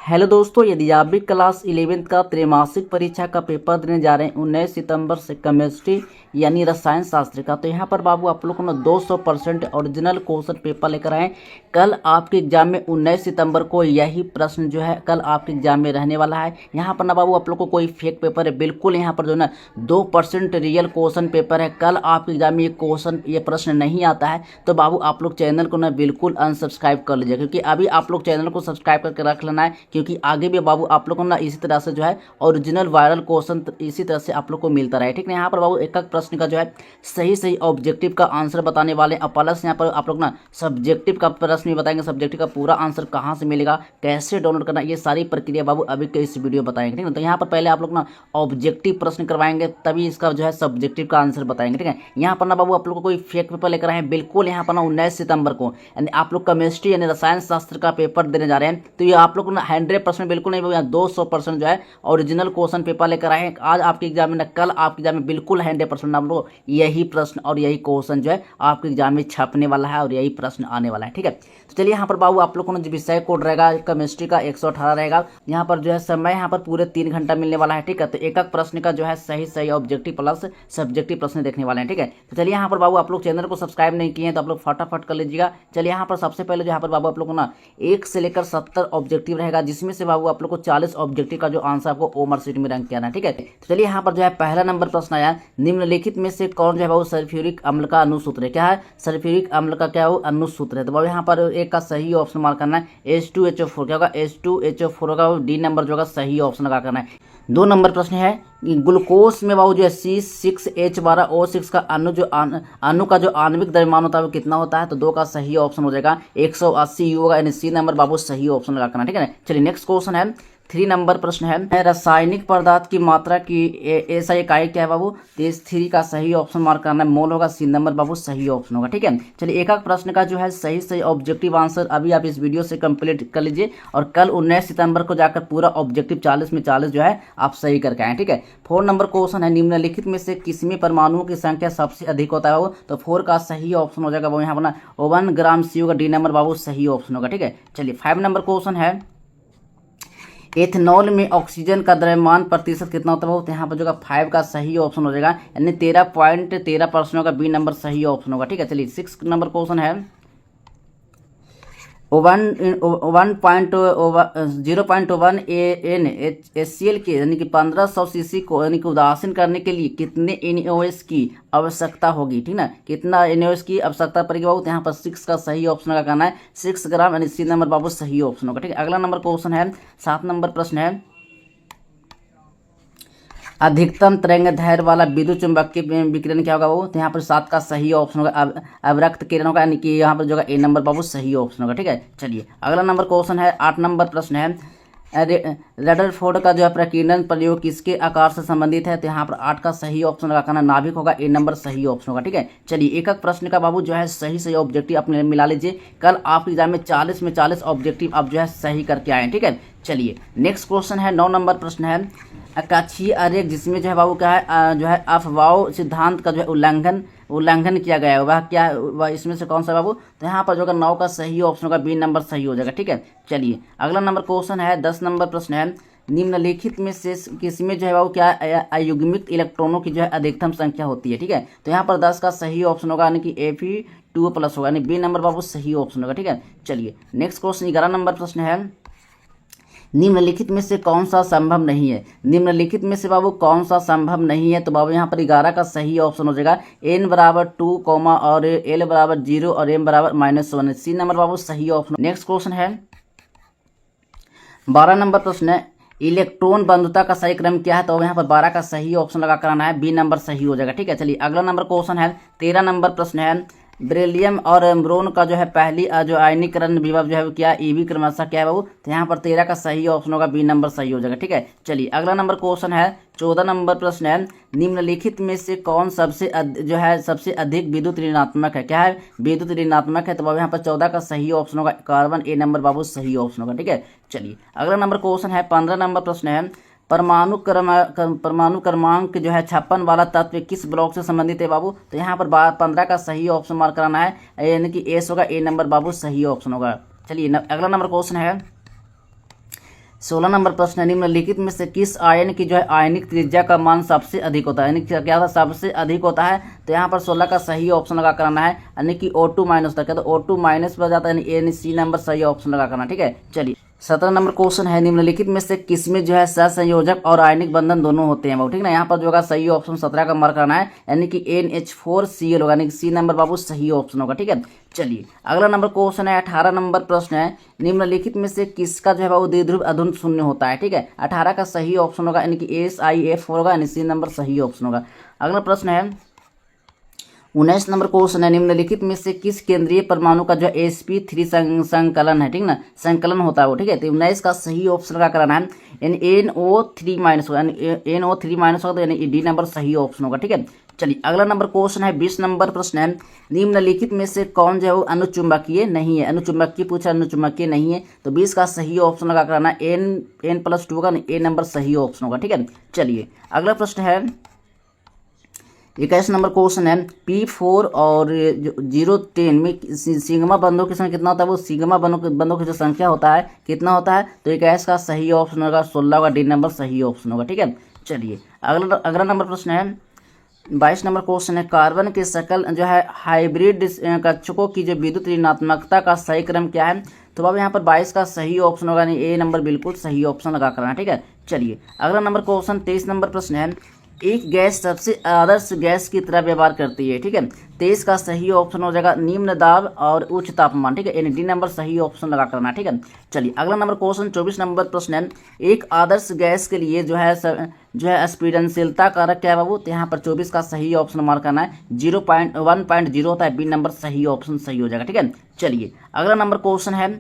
Hello दोस्तों, यदि आप भी क्लास 11th का त्रैमासिक परीक्षा का पेपर देने जा रहे हैं 19 सितंबर से केमिस्ट्री यानी रसायन शास्त्र का, तो यहाँ पर बाबू आप लोगों ने 200% ओरिजिनल क्वेश्चन पेपर लेकर आए। कल आपके एग्जाम में 19 सितंबर को यही प्रश्न जो है कल आपके एग्जाम में रहने वाला है। यहाँ पर ना बाबू आप लोग को कोई फेक पेपर है, बिल्कुल यहाँ पर जो है ना 2% रियल क्वेश्चन पेपर है। कल आपके एग्जाम में ये प्रश्न नहीं आता है तो बाबू आप लोग चैनल को ना बिल्कुल अनसब्सक्राइब कर लीजिए, क्योंकि अभी आप लोग चैनल को सब्सक्राइब करके रख लेना है, क्योंकि आगे भी बाबू आप लोगों को ना इसी तरह से जो है ओरिजिनल वायरल क्वेश्चन इसी तरह से आप लोग को मिलता रहे। ठीक है, यहाँ पर बाबू एक एक प्रश्न का जो है सही ऑब्जेक्टिव का आंसर बताने वाले हैं। प्लस यहाँ पर आप लोग ना सब्जेक्टिव का प्रश्न भी बताएंगे, सब्जेक्टिव का पूरा आंसर कहाँ से मिलेगा, कैसे डाउनलोड करना, ये सारी प्रक्रिया बाबू अभी के इस वीडियो बताएंगे। ठीक है, तो यहाँ पर पहले आप लोग ना ऑब्जेक्टिव प्रश्न करवाएंगे, तभी इसका जो है सब्जेक्टिव का आंसर बताएंगे। ठीक है, यहाँ पर ना बाबू आप लोग को कोई फेक पेपर लेकर आए बिल्कुल यहाँ पर ना 19 सितंबर को यानी आप लोग केमिस्ट्री यानी रसायन शास्त्र का पेपर देने जा रहे हैं, तो ये आप लोग ना 100% बिल्कुल नहीं, 200% जो है ओरिजिनल क्वेश्चन पेपर लेकर आए हैं। आज आपके एग्जाम में, कल आपके एग्जाम में बिल्कुल 100% आप लोग यही प्रश्न और यही क्वेश्चन जो है आपके एग्जाम में छपने वाला है और यही प्रश्न आने वाला है। ठीक है, तो चलिए यहाँ पर बाबू आप लोग को जो विषय कोड रहेगा केमिस्ट्री का 118 रहेगा। यहाँ पर जो है समय यहाँ पर पूरे 3 घंटा मिलने वाला है। ठीक है, तो एक एक प्रश्न का जो है सही ऑब्जेक्टिव प्लस सब्जेक्टिव प्रश्न देखने वाले हैं। ठीक है, तो चलिए यहाँ पर बाबू आप लोग चैनल को सब्सक्राइब नहीं किए हैं तो आप लोग फटाफट कर लीजिएगा। चलिए यहाँ पर सबसे पहले जो यहाँ पर बाबू आप लोग को ना 1 से लेकर 70 ऑब्जेक्टिव रहेगा, जिसमें से बाबू आप लोग को 40 ऑब्जेक्टिव का जो आंसर आपको ओ मार्क शीट में रैंक किया ना। ठीक है, तो चलिए यहाँ पर जो है पहला नंबर प्रश्न आया, निम्नलिखित में से कौन जो है बाबू सल्फ्यूरिक अम्ल का अनुसूत्र है। क्या है सल्फ्यूरिक अम्ल का, क्या वो अनुसूत्र है। तो बाबू यहाँ पर एक का सही ऑप्शन मार्क करना है H2HO4। क्या होगा H2HO4 होगा, डी नंबर जो होगा सही ऑप्शन लगा करना है। 2 नंबर प्रश्न है, ग्लूकोज में बाबू जो है C6H12O6 का अणु का जो आणविक द्रव्यमान होता है वो कितना होता है। तो 2 का सही ऑप्शन हो जाएगा 180 U होगा, यानी सी नंबर बाबू सही ऑप्शन लगा करना। ठीक है, चलिए नेक्स्ट क्वेश्चन है 3 नंबर प्रश्न है, रासायनिक पदार्थ की मात्रा की ऐसा इकाई क्या है बाबू। तो इस 3 का सही ऑप्शन मार्क करना है, मोल होगा, सी नंबर बाबू सही ऑप्शन होगा। ठीक है, चलिए एक प्रश्न का जो है सही ऑब्जेक्टिव आंसर अभी आप इस वीडियो से कंप्लीट कर लीजिए और कल 19 सितंबर को जाकर पूरा ऑब्जेक्टिव 40 में 40 जो है आप सही करके आए। ठीक है, 4 नंबर क्वेश्चन है, निम्नलिखित में से किसमें परमाणुओं की संख्या सबसे अधिक होता है बाबू। तो 4 का सही ऑप्शन हो जाएगा वो यहाँ पर 1 ग्राम सी होगा, डी नंबर बाबू सही ऑप्शन होगा। ठीक है, चलिए 5 नंबर क्वेश्चन है, एथेनॉल में ऑक्सीजन का द्रव्यमान प्रतिशत कितना होता है। तो यहाँ पर जो 5 का सही ऑप्शन हो जाएगा, यानी 13.13% होगा, बी नंबर सही ऑप्शन होगा। ठीक है, चलिए 6 नंबर क्वेश्चन है, 0.1 NaCl के यानी कि 1500 सीसी को यानी कि उदासीन करने के लिए कितने NaOH की आवश्यकता होगी। ठीक ना, कितना NaOH की आवश्यकता पड़ेगी बाबू। तो यहाँ पर 6 का सही ऑप्शन का करना है, 6 ग्राम, यानी सी नंबर बाबू सही ऑप्शन होगा। ठीक है, अगला नंबर क्वेश्चन है 7 नंबर प्रश्न है, अधिकतम तरंग दैर्ध्य वाला विद्युत चुंबकीय विकिरण क्या होगा वो। तो यहाँ पर 7 का सही ऑप्शन होगा, अवरक्त किरण होगा, यानी कि यहाँ पर जो है ए नंबर बाबू सही ऑप्शन होगा। ठीक है, चलिए अगला नंबर क्वेश्चन है 8 नंबर प्रश्न है, रदरफोर्ड का जो है प्रकीर्णन प्रयोग किसके आकार से संबंधित है। तो यहाँ पर 8 का सही ऑप्शन लगाना नाभिक होगा, ए नंबर सही ऑप्शन होगा। ठीक है, चलिए एक एक प्रश्न का बाबू जो है सही ऑब्जेक्टिव अपने मिला लीजिए, कल आपके एग्जाम में 40 में 40 ऑब्जेक्टिव आप जो है सही करके आए। ठीक है, चलिए नेक्स्ट क्वेश्चन है 9 नंबर प्रश्न है, अकाक्षीय आरेख जिसमें जो है बाबू क्या है जो है अफवाह सिद्धांत का जो है उल्लंघन किया गया है, वह क्या वह इसमें से कौन सा बाबू। तो यहाँ पर जो है 9 का सही ऑप्शन होगा, बी नंबर सही हो जाएगा। ठीक है, चलिए अगला नंबर क्वेश्चन है 10 नंबर प्रश्न है, निम्नलिखित में से किसमें जो है बाबू क्या अयुग्मित इलेक्ट्रॉनों की जो है अधिकतम संख्या होती है। ठीक है, तो यहाँ पर 10 का सही ऑप्शन होगा, यानी कि Fe2+ होगा, यानी बी नंबर बाबू सही ऑप्शन होगा। ठीक है, चलिए नेक्स्ट क्वेश्चन 11 नंबर प्रश्न है, निम्नलिखित में से कौन सा संभव नहीं है। निम्नलिखित में से बाबू कौन सा संभव नहीं है। तो बाबू यहाँ पर 11 का सही ऑप्शन हो जाएगा, n बराबर 2 और l बराबर 0 और m बराबर -1, सी नंबर बाबू सही ऑप्शन। नेक्स्ट क्वेश्चन है 12 नंबर प्रश्न है, इलेक्ट्रॉन बंधुता का सही क्रम क्या है। तो यहाँ पर 12 का सही ऑप्शन लगा कराना है, बी नंबर सही हो जाएगा। ठीक है, चलिए अगला नंबर क्वेश्चन है 13 नंबर प्रश्न है, बेरिलियम और ब्रोन का जो है पहली जो आयनीकरण विभव जो है क्या ईवी क्रमशः क्या है बाबू। तो यहाँ पर 13 का सही ऑप्शन होगा, बी नंबर सही हो जाएगा। ठीक है, चलिए अगला नंबर क्वेश्चन है 14 नंबर प्रश्न है, निम्नलिखित में से कौन सबसे अधिक विद्युत ऋणात्मक है। क्या है विद्युत ऋणात्मक है। तो बाबू यहाँ पर 14 का सही ऑप्शन होगा, कार्बन, ए नंबर बाबू सही ऑप्शन होगा। ठीक है, चलिए अगला नंबर क्वेश्चन है 15 नंबर प्रश्न है, परमाणु क्रमांक जो है 56 वाला तत्व किस ब्लॉक से संबंधित है बाबू। तो यहाँ पर 15 का सही ऑप्शन मार्क कराना है, यानी कि एस होगा, ए नंबर बाबू सही ऑप्शन होगा। चलिए अगला नंबर क्वेश्चन है 16 नंबर प्रश्न है, निम्नलिखित में से किस आयन की जो है आयनिक त्रिज्या का मान सबसे अधिक होता है, यानी क्या था सबसे अधिक होता है। तो यहाँ पर 16 का सही ऑप्शन लगा करना है, यानी कि O2 माइनस होता है। क्या तो O2 माइनस बन जाता है, यानी सी नंबर सही ऑप्शन लगा करना। ठीक है, चलिए 17 नंबर क्वेश्चन है, निम्नलिखित में से किसमें जो है सहसंयोजक और आयनिक बंधन दोनों होते हैं बाबू। ठीक ना, यहाँ पर जो होगा सही ऑप्शन 17 का मार्क करना है, यानी कि NH4Cl होगा, यानी कि सी नंबर बाबू सही ऑप्शन होगा। ठीक है, चलिए अगला नंबर क्वेश्चन है 18 नंबर प्रश्न है, निम्नलिखित में से किसका जो है बाबू द्विध्रुव अधुन शून्य होता है। ठीक है, 18 का सही ऑप्शन होगा, यानी कि SIF होगा, यानी सी नंबर सही ऑप्शन होगा। अगला प्रश्न है 19 नंबर क्वेश्चन है, निम्नलिखित में से किस केंद्रीय परमाणु का जो sp3 संकलन है, ठीक ना, संकलन होता है वो। ठीक है, तो 19 का सही ऑप्शन लगा कराना है, यानी NO3 माइनस होगा, यानी NO3 माइनस होगा, तो यानी डी नंबर सही ऑप्शन होगा। ठीक है, चलिए अगला नंबर क्वेश्चन है 20 नंबर प्रश्न है, निम्नलिखित में से कौन जो है वो अनुचुंबकीय नहीं है। अनुचुंबकीय पूछा, अनुचुंबकीय नहीं है, तो 20 का सही ऑप्शन लगा कराना है, N+2 होगा, ए नंबर सही ऑप्शन होगा। ठीक है, चलिए अगला प्रश्न है 21 नंबर क्वेश्चन है, P4 और 010 में सिग्मा बंधों की संख्या कितना होता है, वो सिग्मा बंधों की जो संख्या होता है कितना होता है, तो 21 का सही ऑप्शन होगा 16 का डी नंबर सही ऑप्शन होगा। ठीक है, चलिए अगला नंबर प्रश्न है 22 नंबर क्वेश्चन है, कार्बन के सकल जो है हाइब्रिड कक्षकों की जो विद्युत ऋणात्मकता का सही क्रम क्या है। तो अब यहाँ पर 22 का सही ऑप्शन होगा, यानी ए नंबर बिल्कुल सही ऑप्शन लगा करना। ठीक है, चलिए अगला नंबर क्वेश्चन 23 नंबर प्रश्न है, एक गैस सबसे आदर्श गैस की तरह व्यवहार करती है। ठीक है, 23 का सही ऑप्शन हो जाएगा निम्न दाब और उच्च तापमान। ठीक है, यानी डी नंबर सही ऑप्शन लगा करना। ठीक है, चलिए अगला नंबर क्वेश्चन 24 नंबर प्रश्न है, एक आदर्श गैस के लिए जो है स्पीडनशीलता कारक क्या है बाबू। तो यहाँ पर 24 का सही ऑप्शन मार्क करना है, 1.0 होता है, बी नंबर सही ऑप्शन सही हो जाएगा। ठीक है, चलिए अगला नंबर क्वेश्चन है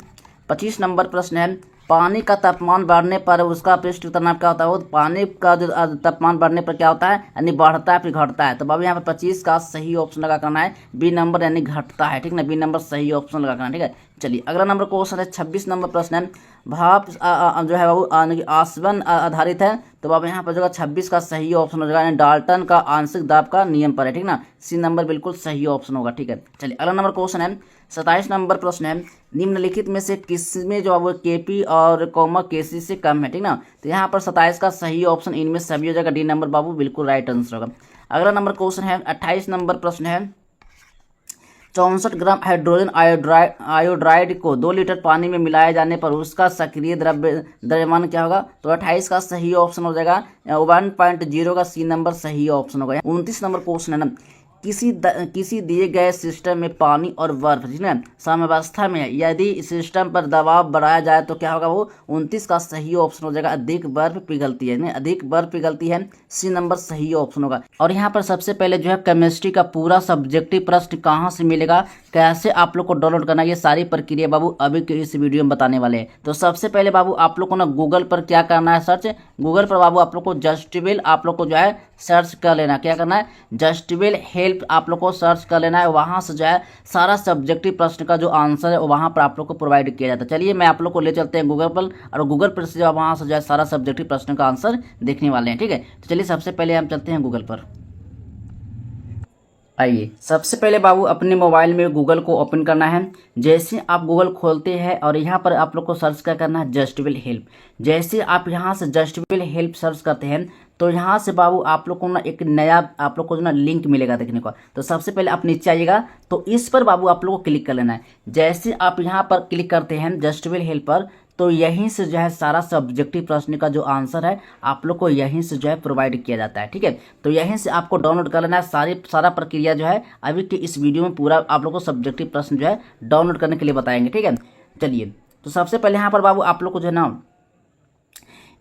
25 नंबर प्रश्न है, पानी का तापमान बढ़ने पर उसका पृष्ठ तनाव क्या होता है। वो पानी का जो तापमान बढ़ने पर क्या होता है, यानी बढ़ता है फिर घटता है। तो बाबू यहाँ पर 25 का सही ऑप्शन लगा करना है, बी नंबर यानी घटता है। ठीक ना, बी नंबर सही ऑप्शन लगा करना है। ठीक है, चलिए अगला नंबर क्वेश्चन है 26 नंबर प्रश्न है, भाप जो है बाबू आसवन आधारित है। तो बाबू यहाँ पर जो 26 का सही ऑप्शन हो जाएगा, यानी डाल्टन का आंशिक दाब का नियम पर है। ठीक ना, सी नंबर बिल्कुल सही ऑप्शन होगा। ठीक है, चलिए अगला नंबर क्वेश्चन है 27 नंबर प्रश्न है, निम्नलिखित में से किसमें जो वो केपी और कॉमा केसी से कम है। ठीक ना, तो यहाँ पर 27 का सही ऑप्शन इनमें सभी हो जाएगा, डी नंबर बाबू बिल्कुल राइट आंसर होगा। अगला नंबर क्वेश्चन है 28 नंबर प्रश्न है, 64 ग्राम हाइड्रोजन आयोडाइड को 2 लीटर पानी में मिलाए जाने पर उसका सक्रिय द्रव्यमान क्या होगा। तो 28 का सही ऑप्शन हो जाएगा 1.0 का सी नंबर सही ऑप्शन होगा। 29 नंबर क्वेश्चन है ना, किसी दिए गए सिस्टम में पानी और बर्फ साम्यावस्था में यदि सिस्टम पर दबाव बढ़ाया जाए तो क्या होगा, वो 29 का सही ऑप्शन हो जाएगा, अधिक बर्फ पिघलती है। अधिक बर्फ पिघलती है, सी नंबर सही ऑप्शन होगा। और यहाँ पर सबसे पहले जो है केमिस्ट्री का पूरा सब्जेक्टिव प्रश्न कहाँ से मिलेगा, कैसे आप लोग को डाउनलोड करना, ये सारी प्रक्रिया बाबू अभी के इस वीडियो में बताने वाले हैं। तो सबसे पहले बाबू आप लोग को ना गूगल पर क्या करना है, सर्च गूगल पर बाबू आप लोग को जस्टिबल आप लोग को जो है सर्च कर लेना। क्या करना है, जस्टिबल हेल्प आप लोग को सर्च कर लेना है। वहाँ से जो है सारा सब्जेक्टिव प्रश्न का जो आंसर है वहाँ पर आप लोग को प्रोवाइड किया जाता है। चलिए मैं आप लोग को ले चलते हैं गूगल पर, और गूगल पर से वहाँ से जो है सारा सब्जेक्टिव प्रश्न का आंसर देखने वाले हैं। ठीक है, तो चलिए सबसे पहले हम चलते हैं गूगल पर। आइए सबसे पहले बाबू अपने मोबाइल में गूगल को ओपन करना है। जैसे आप गूगल खोलते हैं और यहाँ पर आप लोग को सर्च क्या करना है, जस्टिबल हेल्प। जैसे आप यहाँ से जस्टिबल हेल्प सर्च करते हैं तो यहाँ से बाबू आप लोग को ना एक नया आप लोग को जो ना लिंक मिलेगा देखने को। तो सबसे पहले आप नीचे आइएगा, तो इस पर बाबू आप लोग को क्लिक कर लेना है। जैसे आप यहाँ पर क्लिक करते हैं जस्टिबल हेल्प पर, तो यहीं से जो है सारा सब्जेक्टिव प्रश्न का जो आंसर है आप लोग को यहीं से जो है प्रोवाइड किया जाता है। ठीक है, तो यहीं से आपको डाउनलोड कर लेना है। सारा प्रक्रिया जो है अभी के इस वीडियो में पूरा आप लोग को सब्जेक्टिव प्रश्न जो है डाउनलोड करने के लिए बताएंगे। ठीक है, चलिए तो सबसे पहले यहाँ पर बाबू आप लोग को जो है ना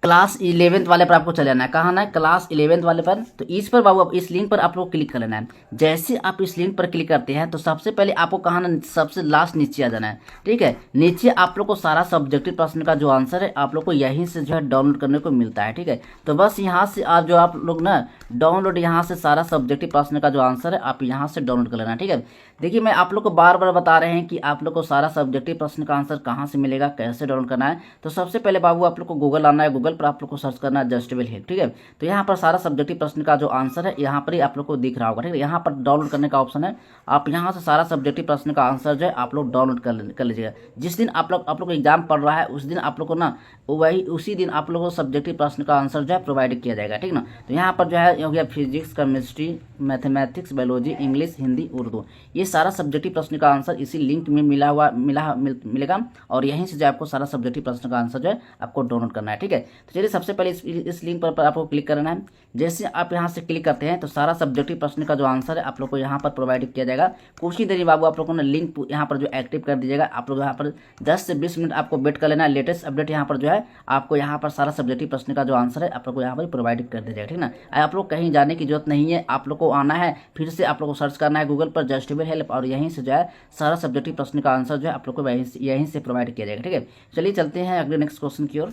क्लास 11th वाले पर आपको चले जाना है। कहाँ ना, क्लास 11th वाले पर। तो इस पर बाबू इस लिंक पर आप लोग क्लिक कर लेना है। जैसे आप इस लिंक पर क्लिक करते हैं तो सबसे पहले आपको कहाँ ना, सबसे लास्ट नीचे आ जाना है। ठीक है, नीचे आप लोग को सारा सब्जेक्टिव प्रश्न का जो आंसर है आप लोग को यहीं से जो है डाउनलोड करने को मिलता है। ठीक है, तो बस यहाँ से आप लोग ना डाउनलोड यहाँ से सारा सब्जेक्टिव प्रश्न का जो आंसर है आप यहाँ से डाउनलोड कर लेना। ठीक है, देखिए मैं आप लोग को बार बार बता रहे हैं कि आप लोग को सारा सब्जेक्टिव प्रश्न का आंसर कहाँ से मिलेगा, कैसे डाउनलोड करना है। तो सबसे पहले बाबू आप लोग को गूगल आना है। गूगल पर आप लोग को सर्च करना है जस्ट विल हेल्प, ठीक है। तो यहाँ पर सारा सब्जेक्टिव प्रश्न का जो आंसर है यहाँ पर ही आप लोग को दिख रहा होगा, ठीक है। यहाँ पर डाउनलोड करने का ऑप्शन है, आप यहाँ से सारा सब्जेक्टिव प्रश्न का आंसर जो है आप लोग डाउनलोड कर लीजिएगा। जिस दिन आप लोग एग्जाम पढ़ रहा है उस दिन आप लोग को ना उसी दिन आप लोगों को सब्जेक्टिव प्रश्न का आंसर जो है प्रोवाइड किया जाएगा, ठीक ना। तो यहाँ पर जो है हो गया physics, chemistry, mathematics, biology, English, Hindi, Urdu, ये सारा सब्जेक्टिव प्रश्न का आंसर इसी लिंक में मिलेगा और यहीं से जो आपको सारा सब्जेक्टिव प्रश्न का आंसर जो है आपको डाउनलोड करना है, ठीक है। तो चलिए सबसे पहले इस लिंक पर आपको क्लिक करना है। जैसे आप यहाँ से क्लिक करते हैं तो सारा सब्जेक्टिव प्रश्न का जो आंसर है आप लोग को यहाँ पर प्रोवाइड किया जाएगा। कुछ ही देर में बाबू आप लोगों ने लिंक यहाँ पर जो एक्टिव कर दीजिएगा। आप लोग यहाँ पर 10 से 20 मिनट आपको वेट कर लेना है। लेटेस्ट अपडेट यहाँ पर जो है आपको यहाँ पर सारा सब्जेक्टिव प्रश्न का जो आंसर है आप लोग को यहाँ पर प्रोवाइड कर दीजिएगा, ठीक ना। आप लोग कहीं जाने की जरूरत नहीं है, आप लोग को आना है, फिर से आप लोग को सर्च करना है गूगल पर जस्ट विल हेल्प और यहीं से जो है सारा सब्जेक्टिव प्रश्न का आंसर जो है आप लोग को यहीं से प्रोवाइड किया जाएगा, ठीक है। चलिए चलते हैं अगले नेक्स्ट क्वेश्चन की ओर।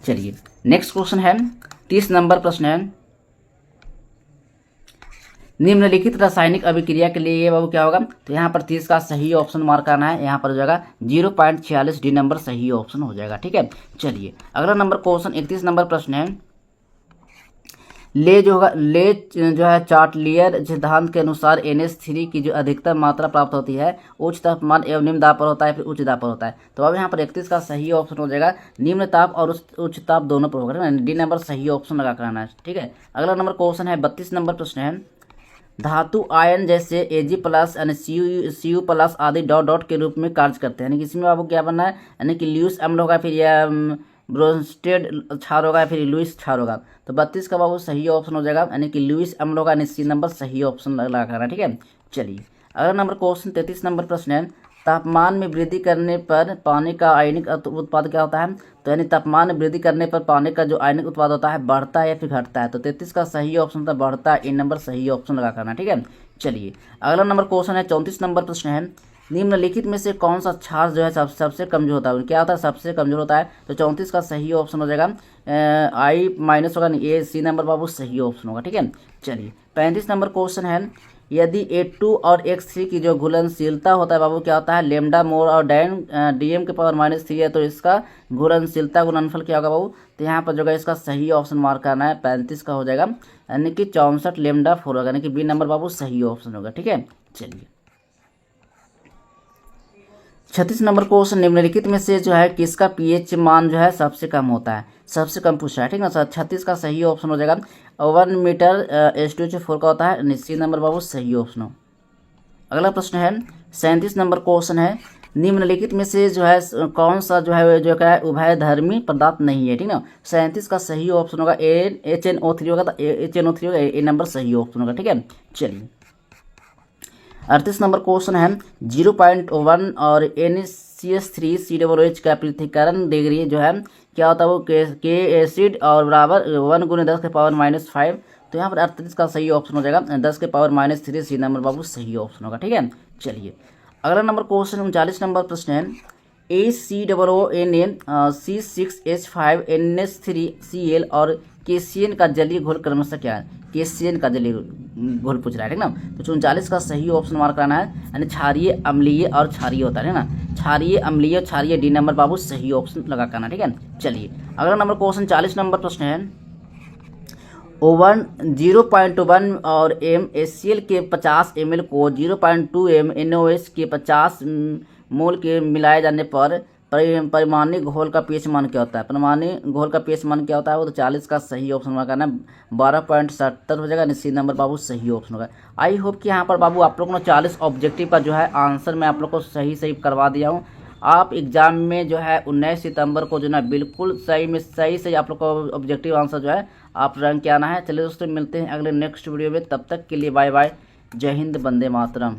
चलिए नेक्स्ट क्वेश्चन है 30 नंबर प्रश्न है, निम्नलिखित रासायनिक अभिक्रिया के लिए ये बाबू क्या होगा। तो यहाँ पर 30 का सही ऑप्शन मार्क करना है। यहाँ पर जो है 0.46 डी नंबर सही ऑप्शन हो जाएगा, ठीक है। चलिए अगला नंबर क्वेश्चन 31 नंबर प्रश्न है, ले जो है चार्टलियर सिद्धांत के अनुसार NH3 की जो अधिकतम मात्रा प्राप्त होती है उच्च तापमान एवं निम्न दाब पर होता है फिर उच्च दाब पर होता है। तो अब यहाँ पर 31 का सही ऑप्शन हो जाएगा निम्न ताप और उच्च ताप दोनों पर होगा, डी नंबर सही ऑप्शन लगा करना है, ठीक है। अगला नंबर क्वेश्चन है 32 नंबर प्रश्न है, धातु आयन जैसे Ag+ यानी Cu+ आदि डॉट के रूप में कार्य करते हैं, यानी कि इसमें आपको क्या बनना है, यानी कि ल्यूइस अम्ल होगा, फिर या ब्रोंस्टेड क्षार होगा, फिर लुईस क्षार होगा। तो 32 का बाबू सही ऑप्शन हो जाएगा, यानी कि लुईस अम्ल होगा, यानी सी नंबर सही ऑप्शन लगा करना, ठीक है। चलिए अगला नंबर क्वेश्चन 33 नंबर प्रश्न है, तापमान में वृद्धि करने पर पानी का आयनिक उत्पाद क्या होता है। तो यानी तापमान में वृद्धि करने पर पानी का जो आयनिक उत्पाद होता है बढ़ता है या फिर घटता है। तो 33 का सही ऑप्शन था बढ़ता है, इन नंबर सही ऑप्शन लगा करना, ठीक है। चलिए अगला नंबर क्वेश्चन है 34 नंबर प्रश्न है, निम्नलिखित में से कौन सा क्षार जो है सबसे कमजोर होता है, क्या होता है सबसे कमजोर होता है। तो 34 का सही ऑप्शन हो जाएगा I- होगा, ए सी नंबर बाबू सही ऑप्शन होगा, ठीक है। चलिए 35 नंबर क्वेश्चन है, यदि A2 और X3 की जो घुलनशीलता होता है बाबू क्या होता है, लेमडा मोर और DM के पावर -3 है, तो इसका घुलनशीलता गुणनफल क्या होगा बाबू। तो यहाँ पर जो है इसका सही ऑप्शन मार्क करना है, 35 का हो जाएगा, यानी कि 64 लेमडा 4 होगा, यानी कि बी नंबर बाबू सही ऑप्शन होगा, ठीक है। चलिए 36 नंबर क्वेश्चन, निम्नलिखित में से जो है किसका pH मान जो है सबसे कम होता है, सबसे कम पूछा है, ठीक ना। 36 का सही ऑप्शन हो जाएगा 1 मीटर H2O4 का होता है, सी नंबर बाबू सही ऑप्शन हो। अगला प्रश्न है 37 नंबर क्वेश्चन है, निम्नलिखित में से जो है कौन सा जो क्या है उभयधर्मी पदार्थ नहीं है, ठीक ना। 37 का सही ऑप्शन होगा HNO3 होगा, तो HNO3 होगा, ए नंबर सही ऑप्शन होगा, ठीक है। चलिए 38 नंबर क्वेश्चन है, 0.1 और NaCH3COOH का पृथक्करण डिग्री जो है क्या होता है वो के एसिड और बराबर 1 × 10 के पावर -5। तो यहाँ पर 38 का सही ऑप्शन हो जाएगा 10 के पावर -3, सी नंबर बाबू सही ऑप्शन होगा, ठीक है। चलिए अगला नंबर क्वेश्चन 39 नंबर प्रश्न है, ACOONA C6H5NH3Cl और KCN का जलीय घोल क्रमशः क्या है। KCN का जलीय घोल पूछ रहा है, ठीक ना। तो 39 का सही ऑप्शन मार्क करना है, यानी क्षारीय, अम्लीय और क्षारीय होता है ना, क्षारीय, अम्लीय, क्षारीय, डी नंबर बाबू सही ऑप्शन लगा करना, ठीक है। चलिए अगला नंबर क्वेश्चन 40 नंबर प्रश्न है, 0.1 और MaCl के 50 ml को 0.2 NaOH के 50 मोल के मिलाए जाने पर परिमाणिक घोल का pH मान क्या होता है, परिमाणिक घोल का pH मान क्या होता है वो। तो 40 का सही ऑप्शन मार्क करना है, 12.70 हो जाएगा, सी नंबर बाबू सही ऑप्शन होगा। आई होप कि यहाँ पर बाबू आप लोगों ने 40 ऑब्जेक्टिव का जो है आंसर मैं आप लोग को सही करवा दिया हूँ। आप एग्जाम में जो है 19 सितंबर को जो है बिल्कुल सही आप लोग को ऑब्जेक्टिव आंसर जो है आप रैंक के आना है। चलिए दोस्तों मिलते हैं अगले नेक्स्ट वीडियो में, तब तक के लिए बाय बाय, जय हिंद, वंदे मातरम।